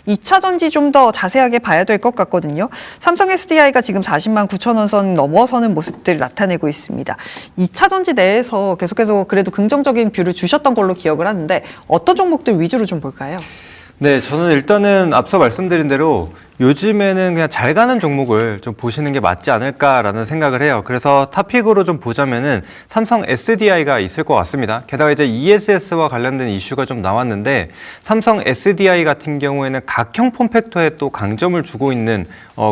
2차 전지 좀 더 자세하게 봐야 될 것 같거든요. 삼성 SDI가 지금 40만 9천 원 선 넘어서는 모습들을 나타내고 있습니다. 2차 전지 내에서 계속해서 그래도 긍정적인 뷰를 주셨던 걸로 기억을 하는데 어떤 종목들 위주로 좀 볼까요? 네, 저는 일단은 앞서 말씀드린 대로 요즘에는 그냥 잘 가는 종목을 좀 보시는 게 맞지 않을까라는 생각을 해요. 그래서 탑픽으로 좀 보자면은 삼성 SDI가 있을 것 같습니다. 게다가 이제 ESS와 관련된 이슈가 좀 나왔는데 삼성 SDI 같은 경우에는 각형 폼팩터에 또 강점을 주고 있는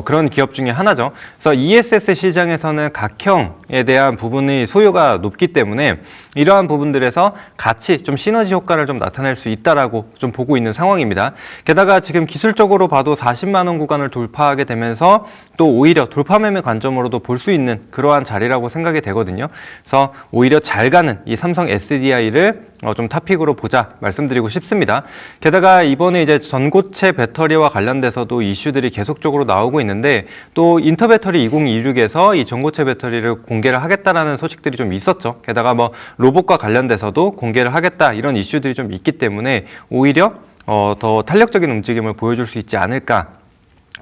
그런 기업 중에 하나죠. 그래서 ESS 시장에서는 각형에 대한 부분이 소요가 높기 때문에 이러한 부분들에서 같이 좀 시너지 효과를 좀 나타낼 수 있다라고 좀 보고 있는 상황입니다. 게다가 지금 기술적으로 봐도 40만 원 구간을 돌파하게 되면서 또 오히려 돌파 매매 관점으로도 볼 수 있는 그러한 자리라고 생각이 되거든요. 그래서 오히려 잘 가는 이 삼성 SDI를 좀 탑픽으로 보자 말씀드리고 싶습니다. 게다가 이번에 이제 전고체 배터리와 관련돼서도 이슈들이 계속적으로 나오고 있는데 또 인터배터리 2026에서 이 전고체 배터리를 공개를 하겠다라는 소식들이 좀 있었죠. 게다가 뭐 로봇과 관련돼서도 공개를 하겠다 이런 이슈들이 좀 있기 때문에 오히려 더 탄력적인 움직임을 보여줄 수 있지 않을까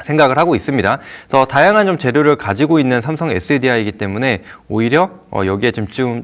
생각을 하고 있습니다. 그래서 다양한 좀 재료를 가지고 있는 삼성 SDI이기 때문에 오히려 여기에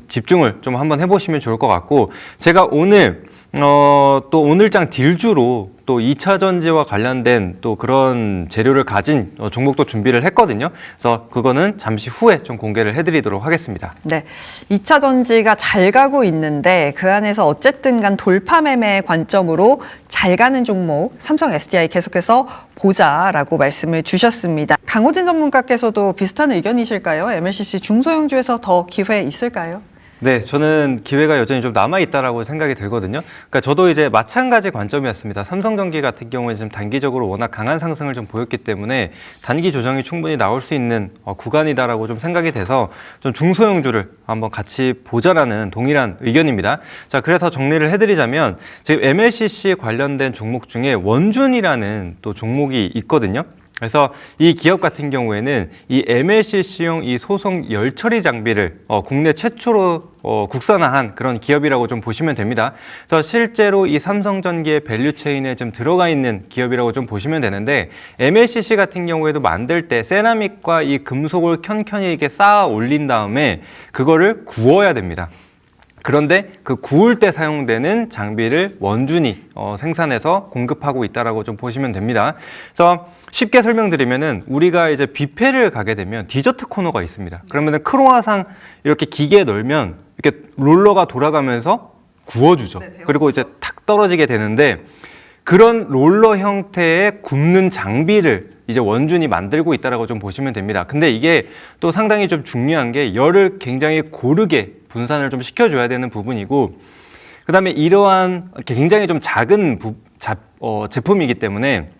집중을 좀 한번 해보시면 좋을 것 같고 제가 오늘 또 오늘장 딜주로 또 2차 전지와 관련된 또 그런 재료를 가진 종목도 준비를 했거든요. 그래서 그거는 잠시 후에 좀 공개를 해드리도록 하겠습니다. 네, 2차 전지가 잘 가고 있는데 그 안에서 어쨌든 간 돌파 매매 관점으로 잘 가는 종목 삼성 SDI 계속해서 보자라고 말씀을 주셨습니다. 강호진 전문가께서도 비슷한 의견이실까요? MLCC 중소형주에서 더 기회 있을까요? 네, 저는 기회가 여전히 좀 남아있다라고 생각이 들거든요. 그러니까 저도 이제 마찬가지 관점이었습니다. 삼성전기 같은 경우에 지금 단기적으로 워낙 강한 상승을 좀 보였기 때문에 단기 조정이 충분히 나올 수 있는 구간이다라고 좀 생각이 돼서 좀 중소형주를 한번 같이 보자라는 동일한 의견입니다. 자, 그래서 정리를 해드리자면 지금 MLCC 관련된 종목 중에 원준이라는 또 종목이 있거든요. 그래서 이 기업 같은 경우에는 이 MLCC용 이 소송 열처리 장비를 국내 최초로 국산화한 그런 기업이라고 좀 보시면 됩니다. 그래서 실제로 이 삼성전기의 밸류체인에 좀 들어가 있는 기업이라고 좀 보시면 되는데 MLCC 같은 경우에도 만들 때 세라믹과 이 금속을 켠켠이 이렇게 쌓아 올린 다음에 그거를 구워야 됩니다. 그런데 그 구울 때 사용되는 장비를 원준이 생산해서 공급하고 있다라고 좀 보시면 됩니다. 그래서 쉽게 설명드리면은 우리가 이제 뷔페를 가게 되면 디저트 코너가 있습니다. 그러면은 크로와상 이렇게 기계에 넣으면 이렇게 롤러가 돌아가면서 구워주죠. 그리고 이제 탁 떨어지게 되는데 그런 롤러 형태의 굽는 장비를 이제 원준이 만들고 있다라고 좀 보시면 됩니다. 근데 이게 또 상당히 좀 중요한 게 열을 굉장히 고르게 분산을 좀 시켜줘야 되는 부분이고 그다음에 이러한 굉장히 좀 작은 제품이기 때문에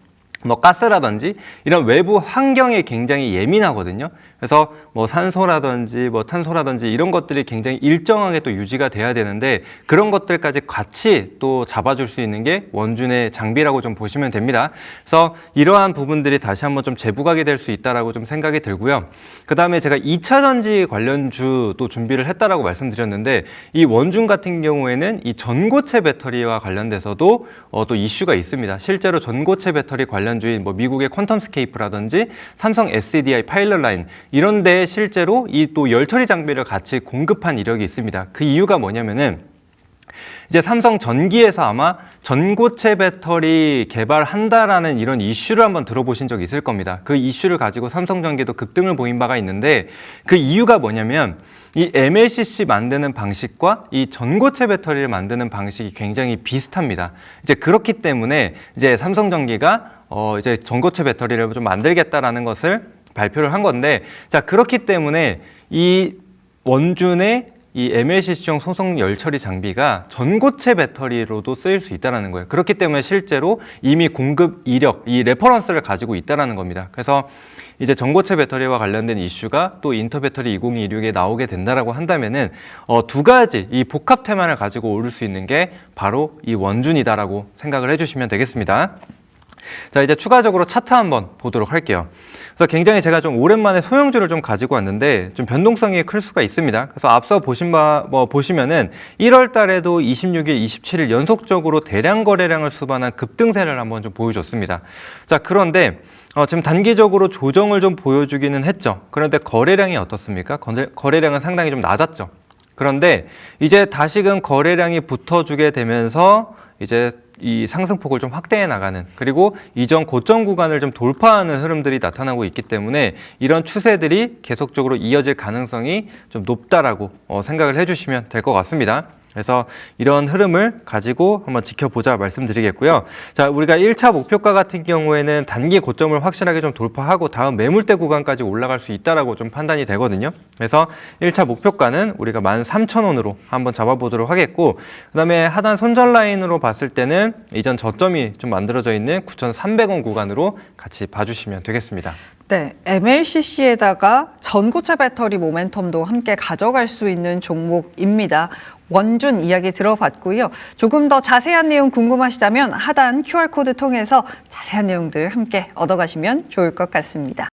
뭐 가스라든지 이런 외부 환경에 굉장히 예민하거든요. 그래서 뭐 산소라든지 뭐 탄소라든지 이런 것들이 굉장히 일정하게 또 유지가 돼야 되는데 그런 것들까지 같이 또 잡아줄 수 있는 게 원준의 장비라고 좀 보시면 됩니다. 그래서 이러한 부분들이 다시 한번 좀 재부각이 될 수 있다라고 좀 생각이 들고요. 그 다음에 제가 2차 전지 관련주 또 준비를 했다라고 말씀드렸는데 이 원준 같은 경우에는 이 전고체 배터리와 관련돼서도 또 이슈가 있습니다. 실제로 전고체 배터리 관련주인 뭐 미국의 퀀텀스케이프라든지 삼성 SDI 파일럿 라인 이런 데에 실제로 이 또 열처리 장비를 같이 공급한 이력이 있습니다. 그 이유가 뭐냐면은 이제 삼성전기에서 아마 전고체 배터리 개발한다라는 이런 이슈를 한번 들어보신 적 있을 겁니다. 그 이슈를 가지고 삼성전기도 급등을 보인 바가 있는데 그 이유가 뭐냐면 이 MLCC 만드는 방식과 이 전고체 배터리를 만드는 방식이 굉장히 비슷합니다. 이제 그렇기 때문에 이제 삼성전기가 이제 전고체 배터리를 좀 만들겠다라는 것을 발표를 한 건데 자 그렇기 때문에 이 원준의 이 MLCC용 소성 열처리 장비가 전고체 배터리로도 쓰일 수 있다는 거예요. 그렇기 때문에 실제로 이미 공급 이력, 이 레퍼런스를 가지고 있다는 겁니다. 그래서 이제 전고체 배터리와 관련된 이슈가 또 인터배터리 2026에 나오게 된다라고 한다면은 두 가지 이 복합 테마를 가지고 오를 수 있는 게 바로 이 원준이다라고 생각을 해주시면 되겠습니다. 자, 이제 추가적으로 차트 한번 보도록 할게요. 그래서 굉장히 제가 좀 오랜만에 소형주를 좀 가지고 왔는데 좀 변동성이 클 수가 있습니다. 그래서 앞서 보시면은 1월 달에도 26일, 27일 연속적으로 대량 거래량을 수반한 급등세를 한번 좀 보여줬습니다. 자, 그런데 지금 단기적으로 조정을 좀 보여주기는 했죠. 그런데 거래량이 어떻습니까? 거래량은 상당히 좀 낮았죠. 그런데 이제 다시금 거래량이 붙어주게 되면서 이제 이 상승폭을 좀 확대해 나가는, 그리고 이전 고점 구간을 좀 돌파하는 흐름들이 나타나고 있기 때문에 이런 추세들이 계속적으로 이어질 가능성이 좀 높다라고 생각을 해주시면 될 것 같습니다. 그래서 이런 흐름을 가지고 한번 지켜보자 말씀드리겠고요. 자, 우리가 1차 목표가 같은 경우에는 단기 고점을 확실하게 좀 돌파하고 다음 매물대 구간까지 올라갈 수 있다라고 좀 판단이 되거든요. 그래서 1차 목표가는 우리가 13,000원으로 한번 잡아보도록 하겠고, 그다음에 하단 손절 라인으로 봤을 때는 이전 저점이 좀 만들어져 있는 9,300원 구간으로 같이 봐주시면 되겠습니다. 네, MLCC에다가 전고체 배터리 모멘텀도 함께 가져갈 수 있는 종목입니다. 원준 이야기 들어봤고요. 조금 더 자세한 내용 궁금하시다면 하단 QR코드 통해서 자세한 내용들 함께 얻어가시면 좋을 것 같습니다.